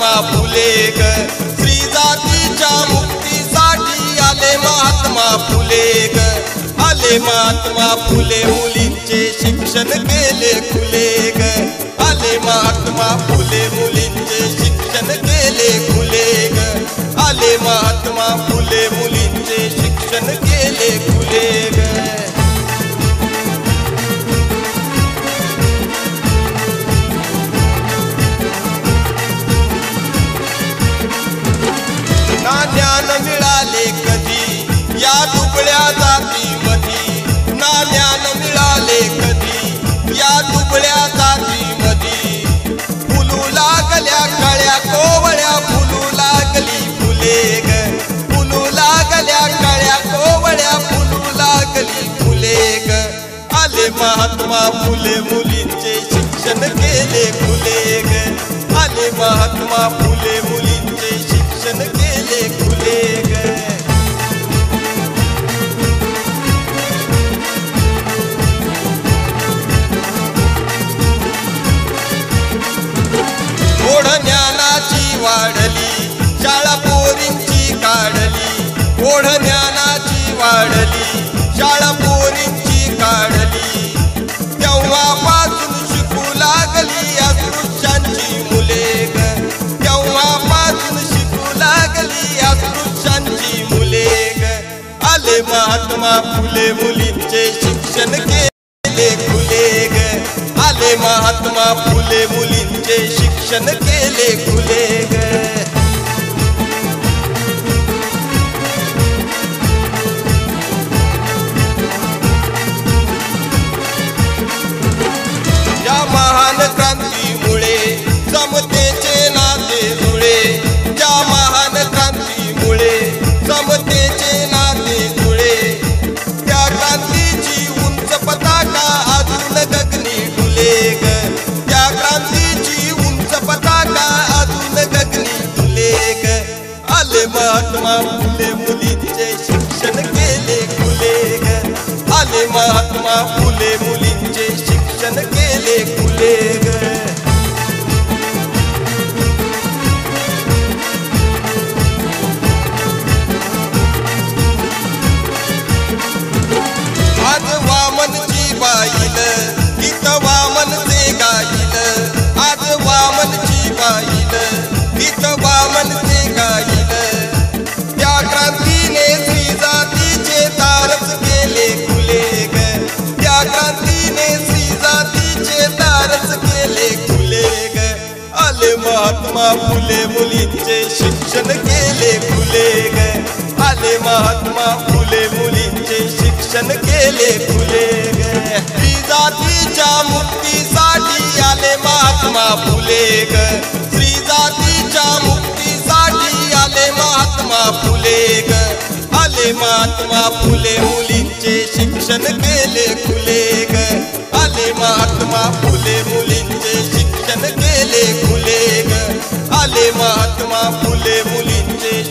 महात्मा फुले ग, स्त्री जातीच्या मुक्तीसाठी आले महात्मा फुले ग, आले महात्मा फुले, मुलींचे शिक्षण केले खुले ग, आले महात्मा फुले, मुलींचे शिक्षण केले खुले ग, आले महात्मा फुले, मुलींचे शिक्षण केले खुले ग. ना ज्ञान मिळाले कधी या दुबळ्या जातीमधी, ना ज्ञान मिळाले कधी या दुबळ्या जातीमधी, फुलू लागल्या काळ्या कोवळ्या, फुलू लागली फुले ग, फुलू लागल्या काळ्या कोवळ्या, फुलू लागली फुले ग, आले महात्मा फुले, मुलींचे शिक्षण केले खुले ग, आले महात्मा फुले, मुलींचे शिक्षण केले खुले ग. ओढ ज्ञानाची वाढली, शाळा पोरींची काढली, ओढ ज्ञानाची वाढली, शाळा पोरींची काढली, तेव्हापासून शिकू लागली अस्पृश्यांची मुले ग, तेव्हापासून शिकू लागली अस्पृश्यांची मुले ग, आले महात्मा फुले, मुलींचे शिक्षण केले खुले ग, आले महात्मा फुले, मुलींचे शिक्षण केले खुले ग. या महान क्रांतीमुळे समतेचे नाते जुळे, या महान क्रांतीमुळे समतेचे नाते जुळे, त्या क्रांतीची उंच पताका अजून गगनी डुले ग, त्या क्रांतीची उंच पताका अजून गगनी डुले ग, आले महात्मा फुले, मुलींचे शिक्षण केले खुले ग, आले महात्मा फुले, मुलींचे शिक्षण केले खुले ग. आज वामनची बाईल गीत वामनचे गाईल, आज वामनची बाईल गीत वामनचे गाईल, त्या क्रांतीने स्त्री जातीचे दारच केले खुले ग, त्या क्रांतीने स्त्री जातीचे दारच केले खुले ग, आले महात्मा फुले, मुलींचे शिक्षण केले खुले ग, आले महात्मा फुले, मुलींचे शिक्षण केले खुले ग. स्त्री जातीच्या मुक्तीसाठी आले महात्मा फुले ग, स्त्री जातीच्या मुक्तीसाठी आले महात्मा फुले ग, आले महात्मा फुले, मुलींचे शिक्षण केले खुले ग, आले महात्मा फुले, मुलींचे शिक्षण केले खुले ग, आले महात्मा फुले, मुलींचे